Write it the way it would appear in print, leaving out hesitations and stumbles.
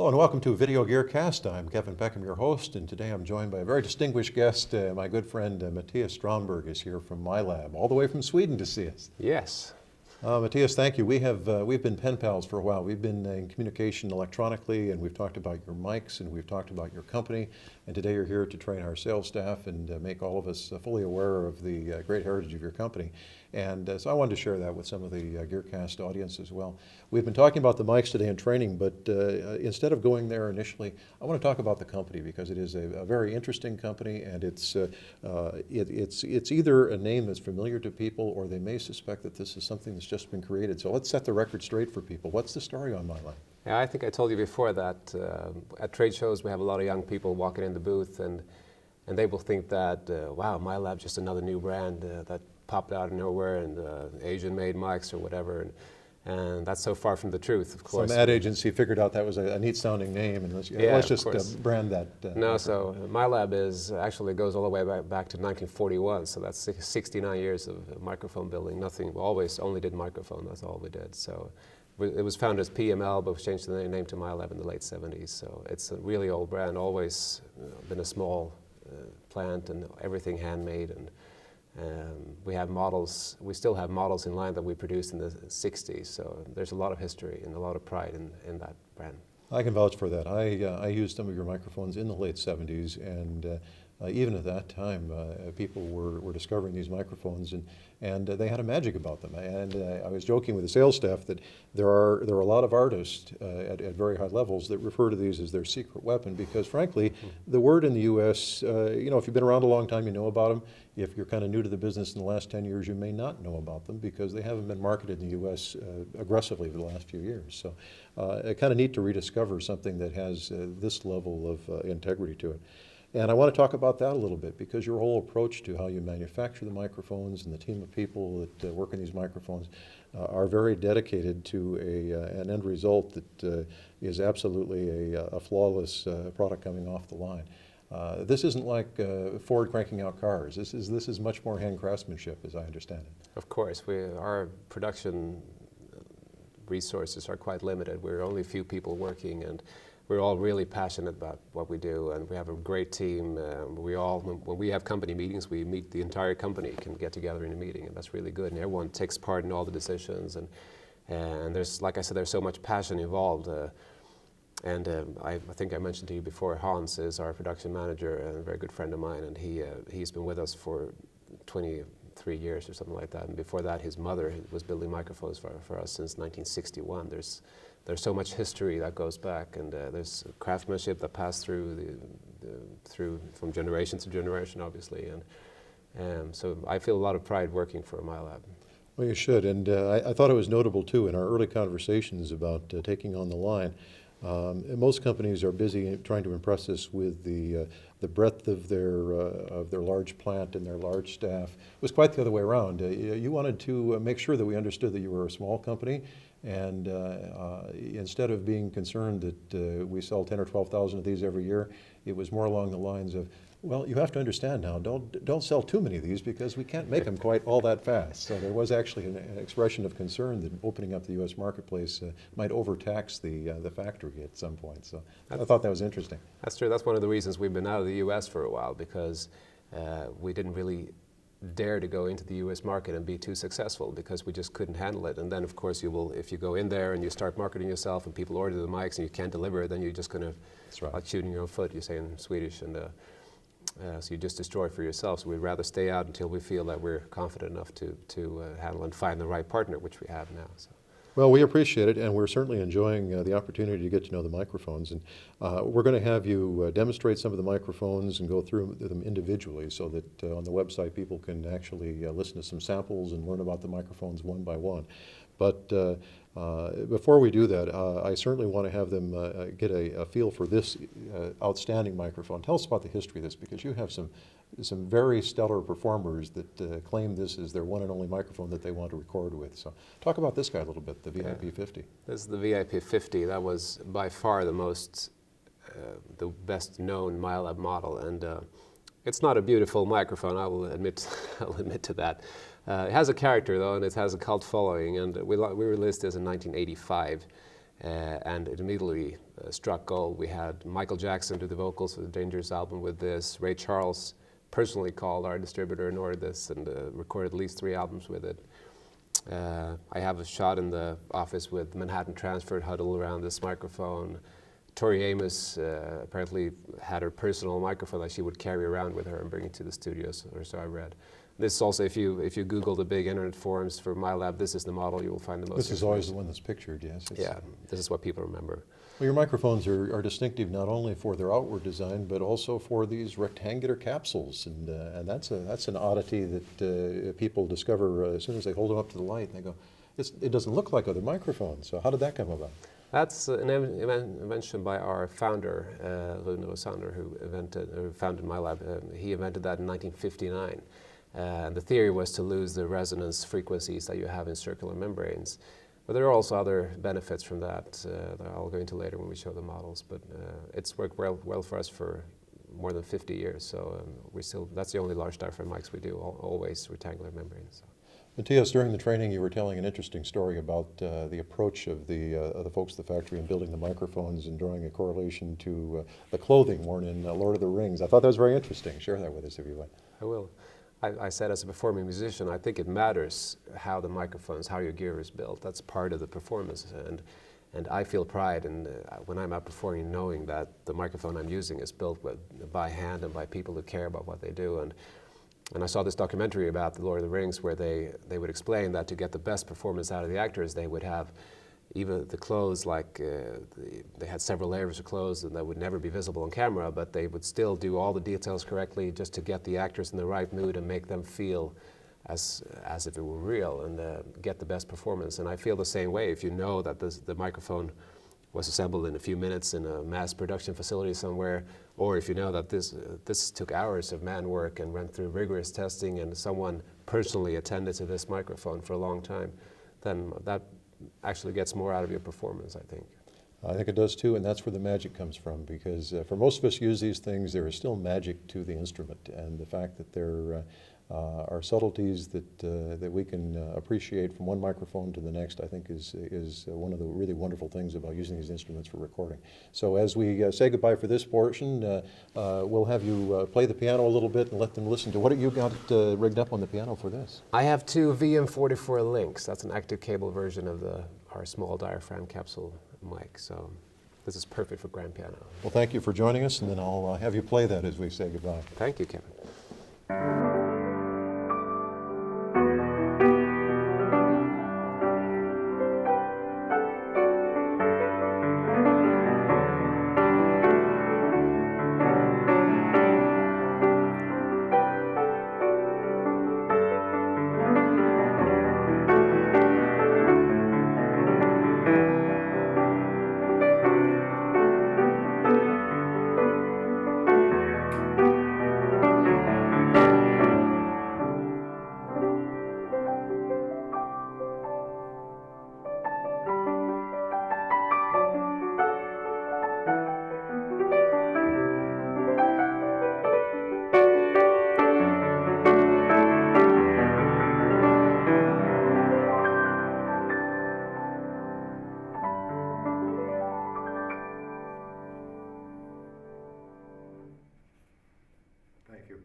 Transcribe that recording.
Hello and welcome to Video GearCast. I'm Kevin Peckham, your host, and today I'm joined by a very distinguished guest. My good friend Mattias Strömberg is here from Milab, all the way from Sweden to see us. Yes. Mattias, thank you. We've been pen pals for a while. We've been in communication electronically, and we've talked about your mics, and we've talked about your company. And today you're here to train our sales staff and make all of us fully aware of the great heritage of your company. And so I wanted to share that with some of the GearCast audience as well. We've been talking about the mics today in training, but instead of going there initially, I want to talk about the company because it is a very interesting company, and it's either a name that's familiar to people or they may suspect that this is something that's just been created. So let's set the record straight for people. What's the story on Milab? Yeah, I think I told you before that at trade shows we have a lot of young people walking in the booth, and they will think that, wow, Milab's just another new brand that popped out of nowhere, and Asian-made mics or whatever. And that's so far from the truth, of course. Some ad agency figured out that was a neat-sounding name, and let's just brand that. No, so Milab actually goes all the way back to 1941, so that's 69 years of microphone building. Nothing, we always only did microphone, that's all we did. So it was founded as PML, but we changed the name to Milab in the late 70s. So it's a really old brand, always been a small plant and everything handmade. And we have models, we still have models in line that we produced in the 60s, so there's a lot of history and a lot of pride in that brand. I can vouch for that. I used some of your microphones in the late 70s, and even at that time, people were discovering these microphones, and they had a magic about them. And I was joking with the sales staff that there are a lot of artists at very high levels that refer to these as their secret weapon, because frankly, the word in the U.S., if you've been around a long time, you know about them. If you're kind of new to the business in the last 10 years, you may not know about them because they haven't been marketed in the U.S. Aggressively for the last few years. So it's kind of neat to rediscover something that has this level of integrity to it. And I want to talk about that a little bit because your whole approach to how you manufacture the microphones and the team of people that work in these microphones are very dedicated to an end result that is absolutely a flawless product coming off the line. This isn't like Ford cranking out cars. This is much more hand craftsmanship, as I understand it. Of course, our production resources are quite limited. We're only a few people working, and we're all really passionate about what we do, and we have a great team. When we have company meetings, we meet the entire company, can get together in a meeting, and that's really good. And everyone takes part in all the decisions, and there's, like I said, there's so much passion involved. I think I mentioned to you before, Hans is our production manager and a very good friend of mine, and he's been with us for 23 years or something like that. And before that, his mother was building microphones for us since 1961. There's so much history that goes back, and there's craftsmanship that passed through from generation to generation, obviously. And so I feel a lot of pride working for Milab. Well, you should, and I thought it was notable too in our early conversations about taking on the line. Most companies are busy trying to impress us with the breadth of their large plant and their large staff. It was quite the other way around. You wanted to make sure that we understood that you were a small company, and instead of being concerned that we sell 10 or 12,000 of these every year, it was more along the lines of, well, you have to understand now, don't sell too many of these because we can't make them quite all that fast. So there was actually an expression of concern that opening up the U.S. marketplace might overtax the factory at some point. So I thought that was interesting. That's true. That's one of the reasons we've been out of the U.S. for a while, because we didn't really dare to go into the U.S. market and be too successful because we just couldn't handle it. And then, of course, if you go in there and you start marketing yourself and people order the mics and you can't deliver it, then you're just going to, like shooting your own foot, you say in Swedish, and so you just destroy for yourself. So we'd rather stay out until we feel that we're confident enough to handle and find the right partner, which we have now. So. Well, we appreciate it, and we're certainly enjoying the opportunity to get to know the microphones. And we're going to have you demonstrate some of the microphones and go through them individually so that on the website people can actually listen to some samples and learn about the microphones one by one. But before we do that, I certainly want to have them get a feel for this outstanding microphone. Tell us about the history of this, because you have some very stellar performers that claim this is their one and only microphone that they want to record with. So talk about this guy a little bit, the VIP 50. This is the VIP 50. That was by far the best known Milab model, and it's not a beautiful microphone, I will admit. I'll admit to that. It has a character though, and it has a cult following, and we released this in 1985. and it immediately struck gold. We had Michael Jackson do the vocals for the Dangerous album with this. Ray Charles personally called our distributor and ordered this and recorded at least 3 albums with it. I have a shot in the office with Manhattan Transfer huddled around this microphone. Tori Amos apparently had her personal microphone that she would carry around with her and bring it to the studios, or so I read. This also, if you Google the big internet forums for Milab, this is the model you will find the most. This is always the one that's pictured, yes. Yeah, this is what people remember. Well, your microphones are distinctive not only for their outward design, but also for these rectangular capsules, and that's an oddity that people discover as soon as they hold them up to the light, and they go, it doesn't look like other microphones. So how did that come about? That's an invention by our founder, Rune Rosander, who founded Milab. He invented that in 1959. And the theory was to lose the resonance frequencies that you have in circular membranes. But there are also other benefits from that that I'll go into later when we show the models. But it's worked well for us for more than 50 years. So that's the only large diaphragm mics we do, always rectangular membranes. So. Mattias, during the training you were telling an interesting story about the approach of the folks at the factory in building the microphones and drawing a correlation to the clothing worn in Lord of the Rings. I thought that was very interesting. Share that with us if you would. I will. I said as a performing musician, I think it matters how the microphones, how your gear is built. That's part of the performance. And I feel pride in, when I'm out performing, knowing that the microphone I'm using is built by hand and by people who care about what they do. And I saw this documentary about the Lord of the Rings where they would explain that to get the best performance out of the actors, they would have even the clothes, like they had several layers of clothes and that would never be visible on camera, but they would still do all the details correctly just to get the actors in the right mood and make them feel as if it were real and get the best performance. And I feel the same way. If you know that the microphone was assembled in a few minutes in a mass production facility somewhere, or if you know that this took hours of man work and went through rigorous testing and someone personally attended to this microphone for a long time, then that actually gets more out of your performance, I think. I think it does too, and that's where the magic comes from, because for most of us use these things, there is still magic to the instrument, and the fact that there are subtleties that we can appreciate from one microphone to the next, I think is one of the really wonderful things about using these instruments for recording. So as we say goodbye for this portion, we'll have you play the piano a little bit and let them listen to what have you got rigged up on the piano for this? I have 2 VM44 links. That's an active cable version of our small diaphragm capsule mic. So this is perfect for grand piano. Well, thank you for joining us, and then I'll have you play that as we say goodbye. Thank you, Kevin. Thank you.